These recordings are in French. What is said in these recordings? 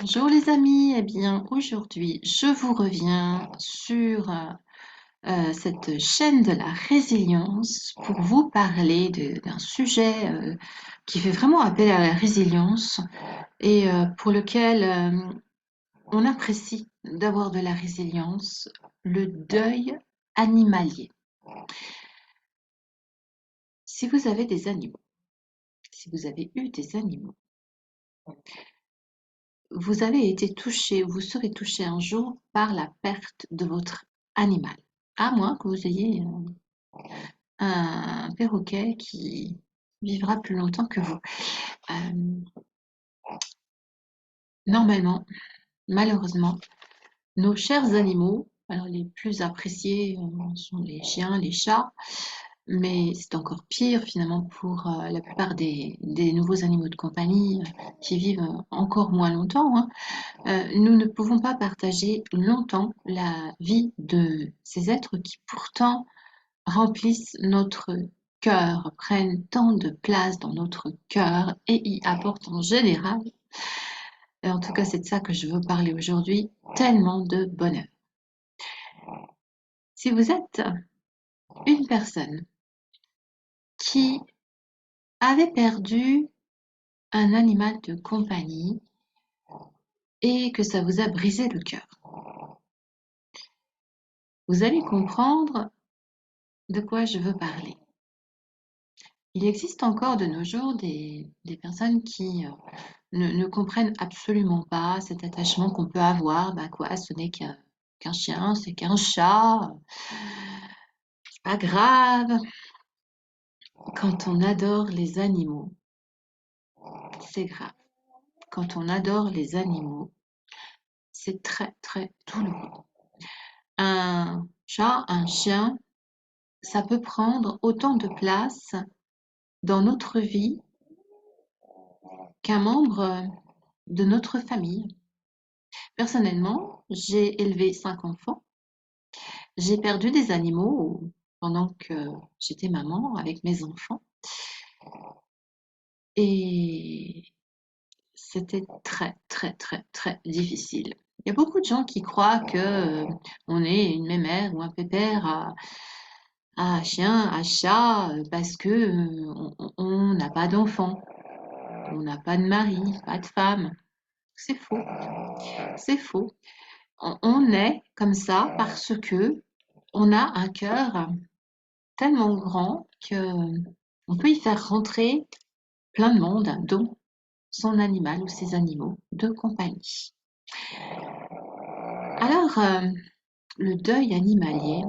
Bonjour les amis, eh bien aujourd'hui je vous reviens sur cette chaîne de la résilience pour vous parler d'un sujet qui fait vraiment appel à la résilience et pour lequel on apprécie d'avoir de la résilience, le deuil animalier. Si vous avez des animaux, si vous avez eu des animaux, vous avez été touché, vous serez touché un jour par la perte de votre animal. À moins que vous ayez un perroquet qui vivra plus longtemps que vous. Normalement, malheureusement, nos chers animaux, alors les plus appréciés sont les chiens, les chats, mais c'est encore pire finalement pour la plupart des nouveaux animaux de compagnie qui vivent encore moins longtemps, hein. Nous ne pouvons pas partager longtemps la vie de ces êtres qui pourtant remplissent notre cœur, prennent tant de place dans notre cœur et y apportent en général, et en tout cas c'est de ça que je veux parler aujourd'hui, tellement de bonheur. Si vous êtes une personne qui avait perdu un animal de compagnie et que ça vous a brisé le cœur, vous allez comprendre de quoi je veux parler. Il existe encore de nos jours des personnes qui ne comprennent absolument pas cet attachement qu'on peut avoir. Bah quoi, ce n'est qu'un chien, c'est qu'un chat, c'est pas grave. Quand on adore les animaux, c'est grave. Quand on adore les animaux, c'est très très douloureux. Un chat, un chien, ça peut prendre autant de place dans notre vie qu'un membre de notre famille. Personnellement, j'ai élevé 5 enfants. J'ai perdu des animaux pendant que j'étais maman avec mes enfants et c'était très, très, très, très difficile. Il y a beaucoup de gens qui croient que on est une mémère ou un pépère à chien, à chat, parce que on n'a pas d'enfants, on n'a pas de mari, pas de femme. C'est faux, c'est faux. On est comme ça parce que on a un cœur tellement grand que on peut y faire rentrer plein de monde, dont son animal ou ses animaux de compagnie. Alors, le deuil animalier,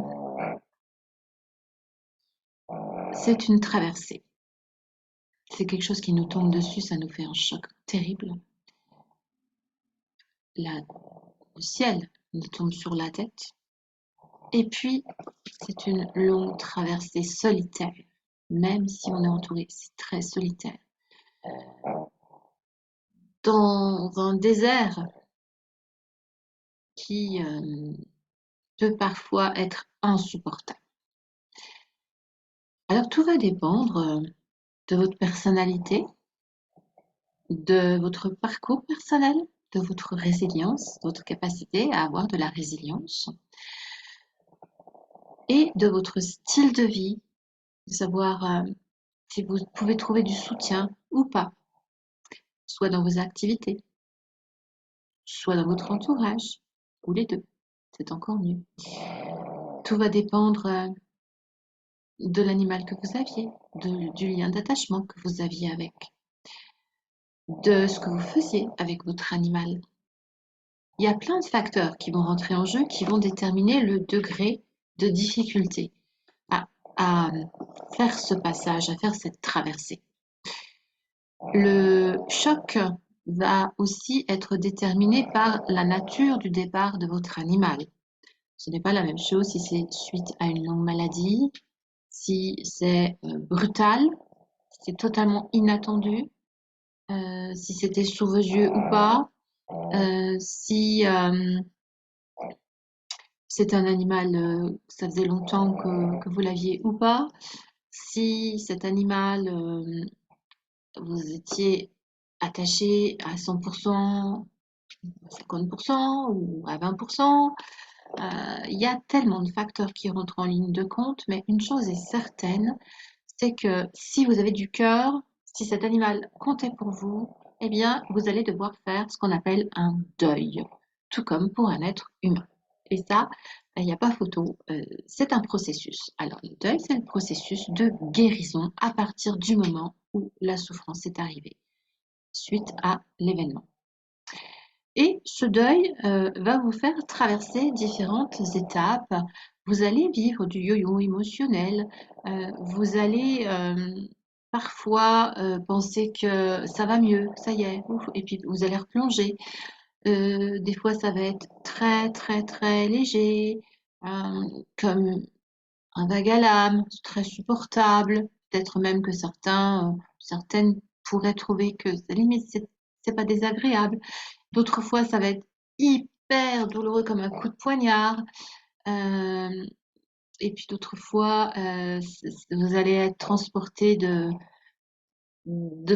c'est une traversée. C'est quelque chose qui nous tombe dessus, ça nous fait un choc terrible. Le ciel nous tombe sur la tête. Et puis, c'est une longue traversée solitaire, même si on est entouré, c'est très solitaire. Dans un désert qui peut parfois être insupportable. Alors tout va dépendre de votre personnalité, de votre parcours personnel, de votre résilience, de votre capacité à avoir de la résilience et de votre style de vie, de savoir si vous pouvez trouver du soutien ou pas, soit dans vos activités, soit dans votre entourage, ou les deux, c'est encore mieux. Tout va dépendre de l'animal que vous aviez, du lien d'attachement que vous aviez avec, de ce que vous faisiez avec votre animal. Il y a plein de facteurs qui vont rentrer en jeu, qui vont déterminer le degré de difficulté à faire ce passage, à faire cette traversée. Le choc va aussi être déterminé par la nature du départ de votre animal. Ce n'est pas la même chose si c'est suite à une longue maladie, si c'est brutal, si c'est totalement inattendu, si c'était sous vos yeux ou pas, si c'est un animal, ça faisait longtemps que vous l'aviez ou pas, si cet animal, vous étiez attaché à 100%, 50% ou à 20%. Il y a tellement de facteurs qui rentrent en ligne de compte, mais une chose est certaine, c'est que si vous avez du cœur, si cet animal comptait pour vous, eh bien, vous allez devoir faire ce qu'on appelle un deuil, tout comme pour un être humain. Et ça, il n'y a pas photo, c'est un processus. Alors, le deuil, c'est le processus de guérison à partir du moment où la souffrance est arrivée, suite à l'événement. Et ce deuil va vous faire traverser différentes étapes. Vous allez vivre du yo-yo émotionnel. Vous allez parfois penser que ça va mieux, ça y est, ouf, et puis vous allez replonger. Des fois, ça va être très, très, très léger, comme un vague à l'âme, très supportable. Peut-être même que certaines pourraient trouver que limite, c'est pas désagréable. D'autres fois, ça va être hyper douloureux comme un coup de poignard. Euh, et puis d'autres fois, vous allez être transporté de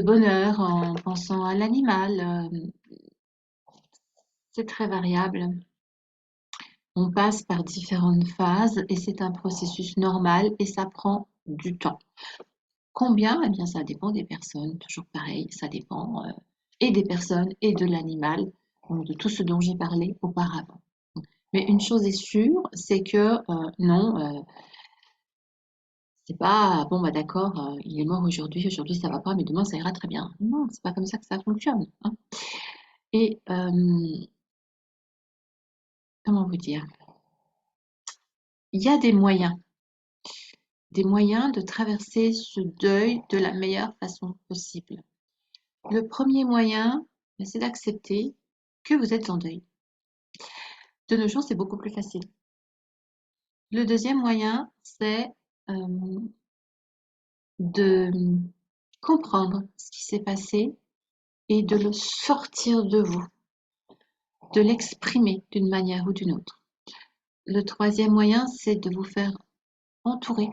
bonheur en pensant à l'animal. C'est très variable. On passe par différentes phases et c'est un processus normal et ça prend du temps. Combien? Eh bien, ça dépend des personnes, toujours pareil, ça dépend et des personnes et de l'animal, donc de tout ce dont j'ai parlé auparavant. Mais une chose est sûre, c'est que non, c'est pas bon, bah d'accord, il est mort aujourd'hui ça va pas, mais demain ça ira très bien. Non, c'est pas comme ça que ça fonctionne, hein. Et comment vous dire? Il y a des moyens de traverser ce deuil de la meilleure façon possible. Le premier moyen, ben, c'est d'accepter que vous êtes en deuil. De nos jours, c'est beaucoup plus facile. Le deuxième moyen, c'est de comprendre ce qui s'est passé et de le sortir de vous, de l'exprimer d'une manière ou d'une autre. Le troisième moyen, c'est de vous faire entourer,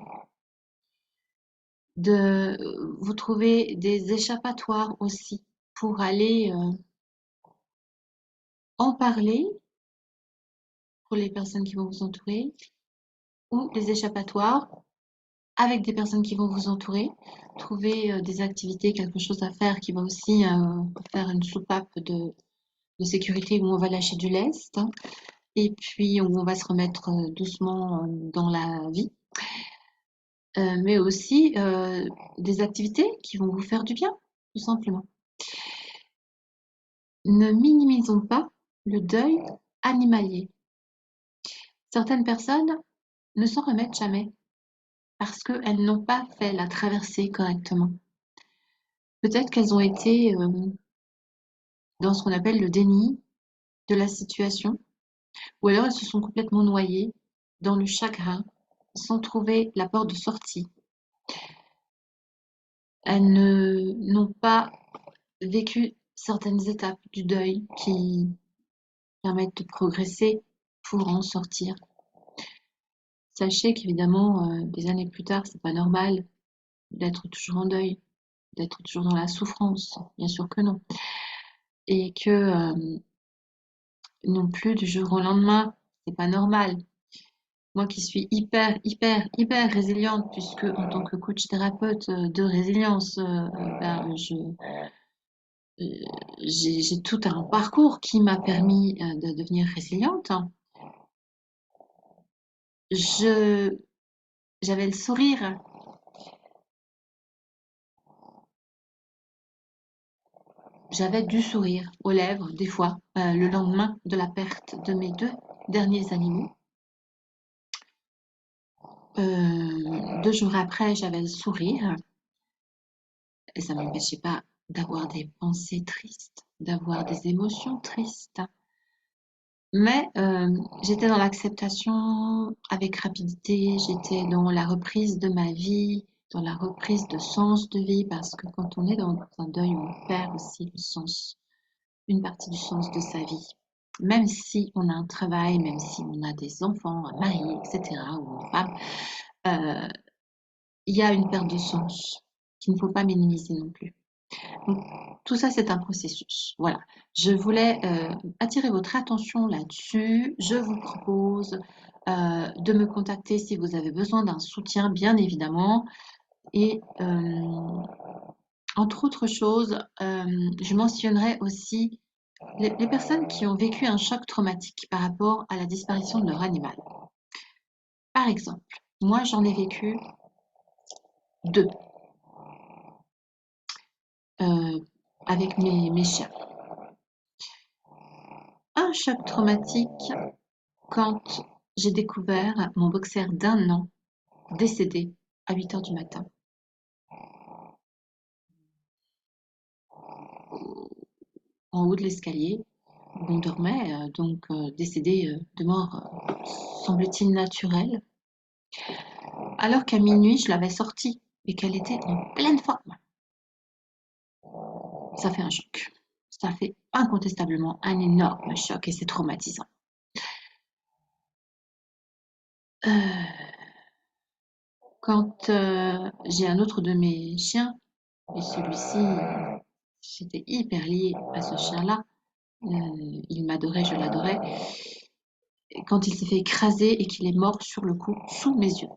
de vous trouver des échappatoires aussi pour aller en parler pour les personnes qui vont vous entourer ou des échappatoires avec des personnes qui vont vous entourer, trouver des activités, quelque chose à faire qui va aussi faire une soupape de sécurité où on va lâcher du lest, hein, et puis où on va se remettre doucement dans la vie, mais aussi des activités qui vont vous faire du bien, tout simplement. Ne minimisons pas le deuil animalier. Certaines personnes ne s'en remettent jamais parce qu'elles n'ont pas fait la traversée correctement. Peut-être qu'elles ont été dans ce qu'on appelle le déni de la situation, ou alors elles se sont complètement noyées dans le chagrin sans trouver la porte de sortie. Elles n'ont pas vécu certaines étapes du deuil qui permettent de progresser pour en sortir. Sachez qu'évidemment, des années plus tard, c'est pas normal d'être toujours en deuil, d'être toujours dans la souffrance. Bien sûr que non. Et que non plus du jour au lendemain, c'est pas normal. Moi qui suis hyper, hyper, hyper résiliente, puisque en tant que coach thérapeute de résilience, ben, j'ai tout un parcours qui m'a permis de devenir résiliente. Je, j'avais le sourire. J'avais du sourire aux lèvres, des fois, le lendemain de la perte de mes deux derniers animaux. 2 jours après, j'avais le sourire et ça ne m'empêchait pas d'avoir des pensées tristes, d'avoir des émotions tristes. Mais j'étais dans l'acceptation avec rapidité, j'étais dans la reprise de ma vie, dans la reprise de sens de vie, parce que quand on est dans un deuil, on perd aussi le sens, une partie du sens de sa vie. Même si on a un travail, même si on a des enfants, un mari, etc., ou une femme, il y a une perte de sens qu'il ne faut pas minimiser non plus. Donc, tout ça, c'est un processus. Voilà. Je voulais attirer votre attention là-dessus. Je vous propose de me contacter si vous avez besoin d'un soutien, bien évidemment. Et entre autres choses, je mentionnerai aussi les personnes qui ont vécu un choc traumatique par rapport à la disparition de leur animal. Par exemple, moi, j'en ai vécu deux avec mes chiens. Un choc traumatique quand j'ai découvert mon boxer d'1 an décédé à 8 heures du matin. En haut de l'escalier où on dormait, décédé de mort, semble-t-il naturelle, alors qu'à minuit, je l'avais sortie et qu'elle était en pleine forme. Ça fait un choc. Ça fait incontestablement un énorme choc et c'est traumatisant. Quand j'ai un autre de mes chiens, et celui-ci, j'étais hyper liée à ce chien-là, il m'adorait, je l'adorais, et quand il s'est fait écraser et qu'il est mort sur le coup, sous mes yeux,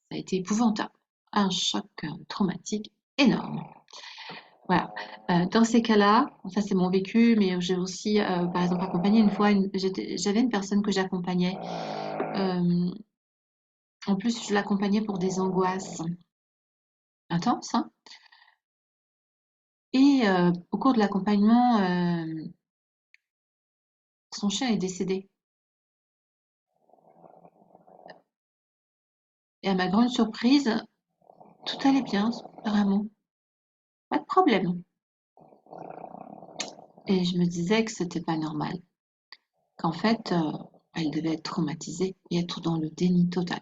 ça a été épouvantable. Un choc traumatique énorme. Voilà. Dans ces cas-là, ça c'est mon vécu, mais j'ai aussi, par exemple, accompagné une fois, j'avais une personne que j'accompagnais. En plus, je l'accompagnais pour des angoisses intenses, hein. Et au cours de l'accompagnement, son chien est décédé. Et à ma grande surprise, tout allait bien, vraiment, pas de problème. Et je me disais que c'était pas normal, qu'en fait, elle devait être traumatisée et être dans le déni total.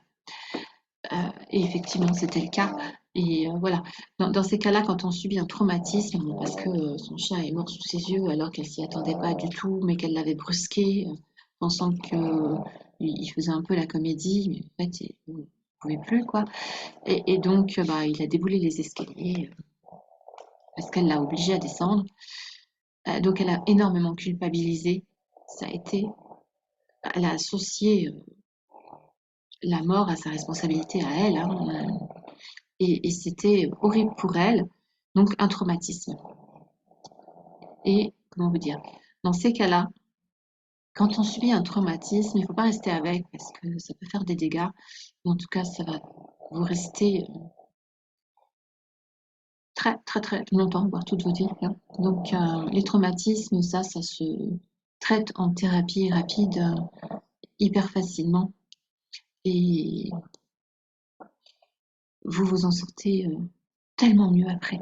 Et effectivement, c'était le cas. Et voilà, dans ces cas-là, quand on subit un traumatisme, parce que son chien est mort sous ses yeux alors qu'elle s'y attendait pas du tout, mais qu'elle l'avait brusqué, pensant que il faisait un peu la comédie, mais en fait, il ne pouvait plus, quoi. Et donc, bah, il a déboulé les escaliers parce qu'elle l'a obligé à descendre. Donc, elle a énormément culpabilisé. Ça a été, elle a associé la mort à sa responsabilité à elle, hein, et c'était horrible pour elle. Donc, un traumatisme. Et comment vous dire, dans ces cas-là, quand on subit un traumatisme, il ne faut pas rester avec parce que ça peut faire des dégâts. Mais en tout cas, ça va vous rester très, très, très longtemps, voire toute votre vie, hein. Donc, les traumatismes, ça se traite en thérapie rapide hyper facilement. Et vous vous en sortez tellement mieux après.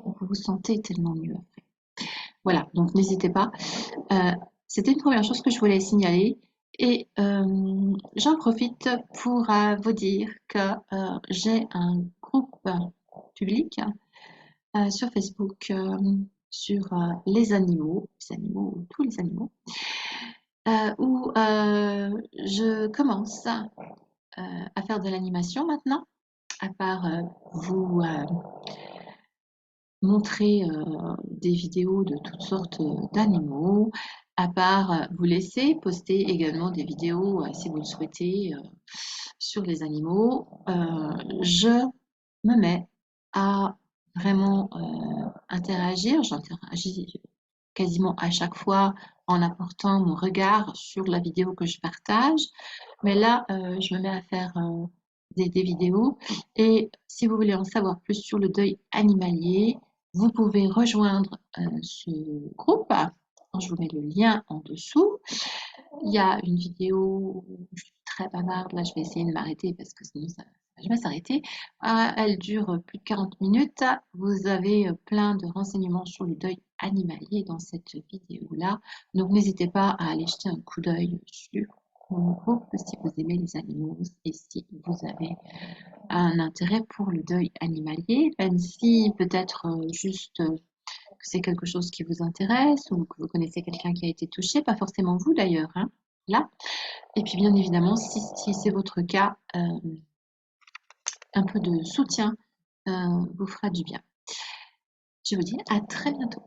Vous vous sentez tellement mieux après. Voilà, donc n'hésitez pas. C'était une première chose que je voulais signaler. Et j'en profite pour vous dire que j'ai un groupe public sur Facebook sur les animaux, tous les animaux, où je commence à faire de l'animation maintenant, à part vous montrer des vidéos de toutes sortes d'animaux, à part vous laisser poster également des vidéos si vous le souhaitez sur les animaux. Je me mets à vraiment interagir. J'interagis quasiment à chaque fois en apportant mon regard sur la vidéo que je partage. Mais là, je me mets à faire des vidéos. Et si vous voulez en savoir plus sur le deuil animalier, vous pouvez rejoindre ce groupe. Je vous mets le lien en dessous. Il y a une vidéo où je suis très bavarde. Là, je vais essayer de m'arrêter parce que sinon, ça va jamais s'arrêter. Elle dure plus de 40 minutes. Vous avez plein de renseignements sur le deuil animalier dans cette vidéo-là. Donc, n'hésitez pas à aller jeter un coup d'œil sur mon groupe si vous aimez les animaux et si vous avez un intérêt pour le deuil animalier, même si peut-être juste que c'est quelque chose qui vous intéresse ou que vous connaissez quelqu'un qui a été touché, pas forcément vous d'ailleurs, hein, là. Et puis bien évidemment, si c'est votre cas, un peu de soutien vous fera du bien. Je vous dis à très bientôt.